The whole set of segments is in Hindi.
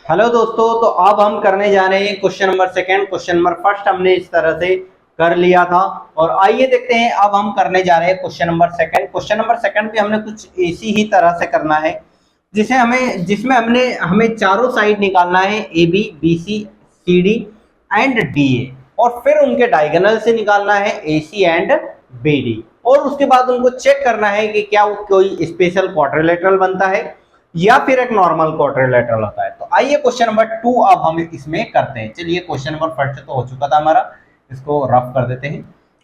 हेलो दोस्तों, तो अब हम करने जा रहे हैं question number second. Question number first हमने इस तरह से कर लिया था और आइए देखते हैं अब हम करने जा रहे हैं question number second. Question number second पे हमने कुछ इसी ही तरह से करना है जिसमें हमें चारों साइड निकालना है A B B C C D and D A, और फिर उनके डायगोनल से निकालना है A C and B D, और उसके बाद उनको चेक करना है कि क्या वो कोई स्पेशल क्वाड्रिलेटरल बनता है या फिर एक नॉर्मल क्वाड्रिलेटरल होता है। तो आइए क्वेश्चन नंबर 2 अब हम इसमें करते हैं। चलिए, क्वेश्चन नंबर फर्स्ट तो हो चुका था हमारा, इसको रफ कर देते हैं।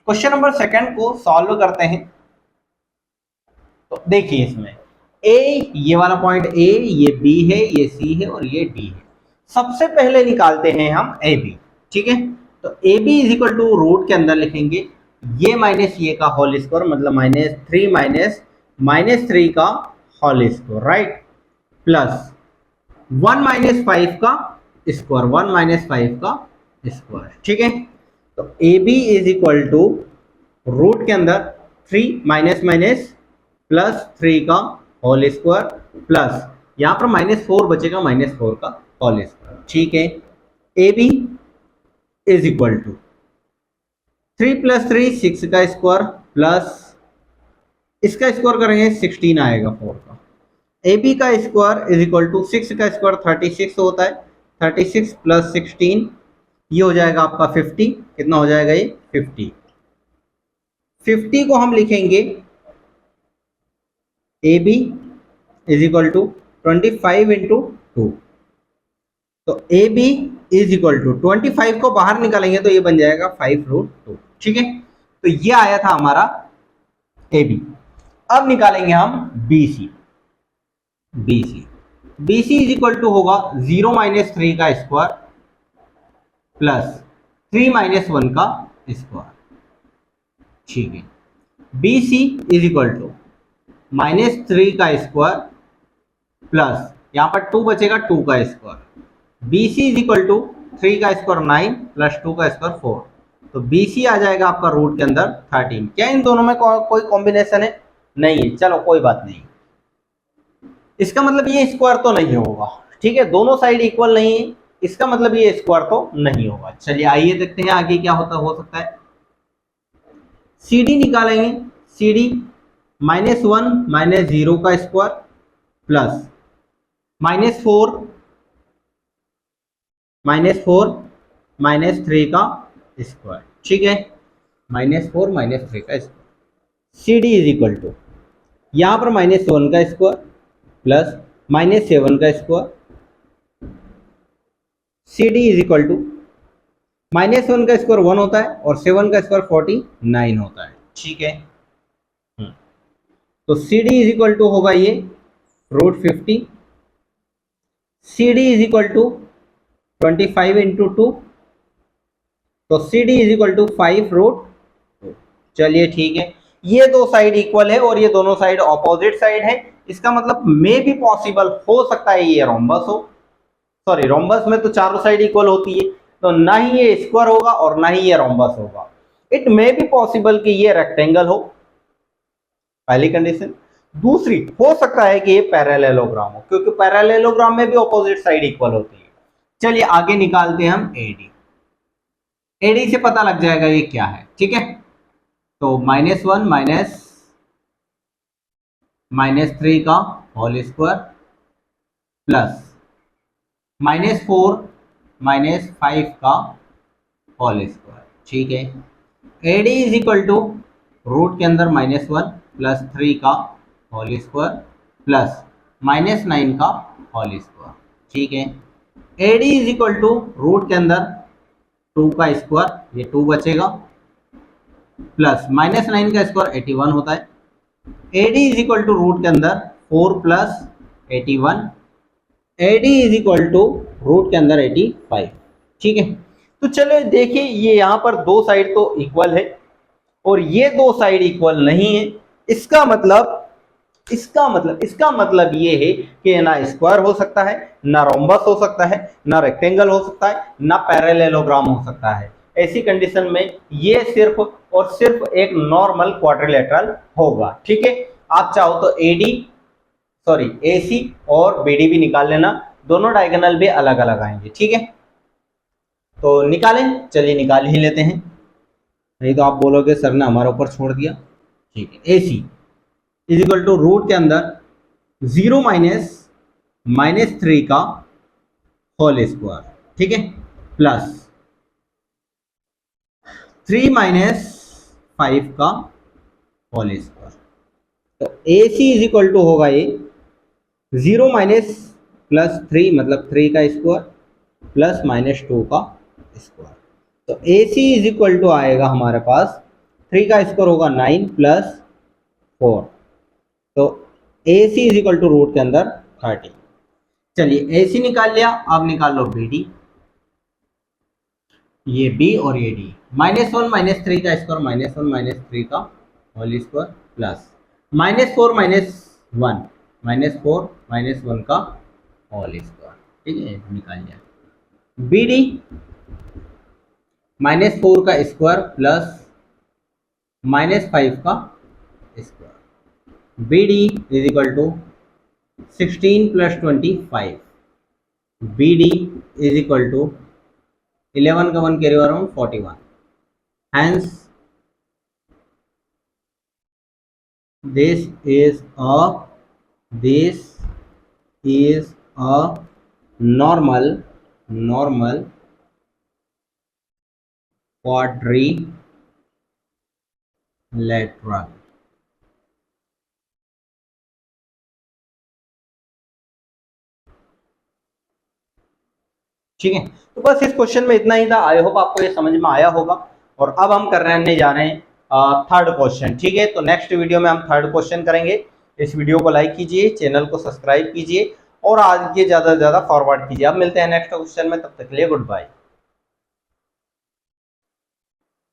क्वेश्चन नंबर सेकंड को सॉल्व करते हैं। तो देखिए, इसमें ए, ये वाला पॉइंट ए, ये बी है, ये सी है और ये डी है। सबसे पहले निकालते हैं हम ए बी। ठीक है, तो A B is equal to root के अंदर लिखेंगे ये माइनस ये का होल स्क्वायर, मतलब माइनस थ्री का whole square, right, plus 1 minus 5 का स्क्वायर, 1 माइनस 5 का स्क्वायर। ठीक है, तो A B is equal to root के अंदर 3 माइनस माइनस प्लस 3 का होल स्क्वायर, प्लस यहां पर -4 बचेगा, -4 का होल स्क्वायर। ठीक है, A B is equal to 3 plus 3 6 का स्क्वायर, प्लस इसका स्क्वायर करेंगे 16 आएगा 4 का। ए बी का स्क्वायर इज इक्वल टू 6 का स्क्वायर 36 होता है, 36 प्लस 16 ये हो जाएगा आपका 50। कितना हो जाएगा ये 50। 50 को हम लिखेंगे A B is equal to 25 into 2। तो A B is equal to 25 को बाहर निकालेंगे तो ये बन जाएगा 5√2। ठीक है, तो ये आया था हमारा ए बी। अब निकालेंगे हम B C. B C is equal to होगा 0 माइनस 3 का स्क्वायर प्लस 3 माइनस 1 का स्क्वायर। ठीक है, B C is equal to -3 का स्क्वायर प्लस यहां पर 2 बचेगा 2 का square. B C is equal to 3 का स्क्वायर 9 प्लस 2 का स्क्वायर 4। तो बी सी आ जाएगा आपका रूट के अंदर 13। क्या इन दोनों में कोई कॉम्बिनेशन है? नहीं है, चलो कोई बात नहीं। इसका मतलब ये स्क्वायर तो नहीं होगा। ठीक है, दोनों साइड इक्वल नहीं है, इसका मतलब ये स्क्वायर तो नहीं होगा। चलिए आइए देखते हैं आगे क्या हो सकता है। सी डी निकालेंगे। सी डी -1 -0 का स्क्वायर प्लस -4 -3 का स्क्वायर। ठीक है, -4 -3 का square. C D is equal to यहां पर -1 का स्क्वायर प्लस -7 का square. C D is equal to -1 का स्क्वायर 1 होता है और 7 का स्क्वायर 49 होता है। ठीक है, तो C D is equal to होगा ये √50। C D is equal to 25 into 2, तो C D is equal to 5√2। चलिए ठीक है, ये दो साइड इक्वल है और ये दोनों साइड ऑपोजिट साइड है। इसका मतलब मे भी पॉसिबल हो सकता है ये रोम्बस हो। सॉरी, रोम्बस में तो चारों साइड इक्वल होती है, तो ना ही ये स्क्वायर होगा और ना ही ये रोम्बस होगा। इट मे बी पॉसिबल कि ये रेक्टेंगल हो, पहली कंडीशन। दूसरी, हो सकता है कि ये पैरेललोग्राम हो, क्योंकि पैरेललोग्राम में भी ऑपोजिट साइड इक्वल होती है। चलिए आगे निकालते हैं हम एडी। एडी से पता लग जाएगा ये क्या है। ठीक है, तो -1 -3 का होल स्क्वायर प्लस -4 -5 का होल स्क्वायर। ठीक है, A D is equal to root के अंदर -1 प्लस 3 का होल स्क्वायर प्लस -9 का होल स्क्वायर। ठीक है, A D is equal to root के अंदर 2 का स्क्वायर, ये 2 बचेगा, प्लस -9 का स्क्वायर 81 होता है। A D is equal to root के अंदर 4 plus 81, A D is equal to root के अंदर 85। ठीक है, तो चलो देखिए, ये यहाँ पर दो साइड तो इक्वल है और ये दो साइड इक्वल नहीं है। इसका मतलब ये है कि ना स्क्वायर हो सकता है, ना रोम्बस हो सकता है, ना रेक्टेंगल हो सकता है, ना पैरेललोग्राम हो सकता है। ऐसी कंडीशन में ये सिर्फ और सिर्फ एक नॉर्मल क्वाड्रिलेटरल होगा। ठीक है, आप चाहो तो एसी और बीडी भी निकाल लेना, दोनों डायगोनल भी अलग अलग आएंगे, ठीक है। तो निकालें, चलिए निकाल ही लेते हैं, नहीं तो आप बोलोगे सर ने हमारे ऊपर छोड़ दिया। ठीक है, AC is equal to root के अंदर 0 माइनस 3 का होल स्क्वायर, ठीक है, प्लस 3 माइनस 5 का होल स्क्वायर। तो AC इज इक्वल टू होगा ये 0 माइनस प्लस 3 मतलब 3 का स्क्वायर प्लस माइनस 2 का स्क्वायर। तो AC इज इक्वल टू आएगा हमारे पास 3 का स्क्वायर होगा 9 प्लस 4, तो AC is equal to root के अंदर 30। चलिए AC निकाल लिया, अब निकाल लो BD, ये B और ये D। -1 माइनस 3 का स्क्वायर -1 माइनस 3 का होल स्क्वायर प्लस -4 माइनस 1 का होल स्क्वायर, ठीक है, निकाल लिया। BD -4 का स्क्वायर प्लस -5 का square. BD is equal to 16 plus 25। BD is equal to 11 का 1 carry around 41। Hence this is a normal quadrilateral। ठीक है, तो बस इस क्वेश्चन में इतना ही था। आई होप आपको ये समझ में आया होगा। और अब हम करने जा रहे हैं थर्ड क्वेश्चन, ठीक है। तो नेक्स्ट वीडियो में हम थर्ड क्वेश्चन करेंगे। इस वीडियो को लाइक कीजिए, चैनल को सब्सक्राइब कीजिए और आगे ज़्यादा से ज़्यादा फॉरवर्ड कीजिए। अब मिलते हैं नेक्स्ट क्वेश्चन में, तब तक के लिए गुड बाय।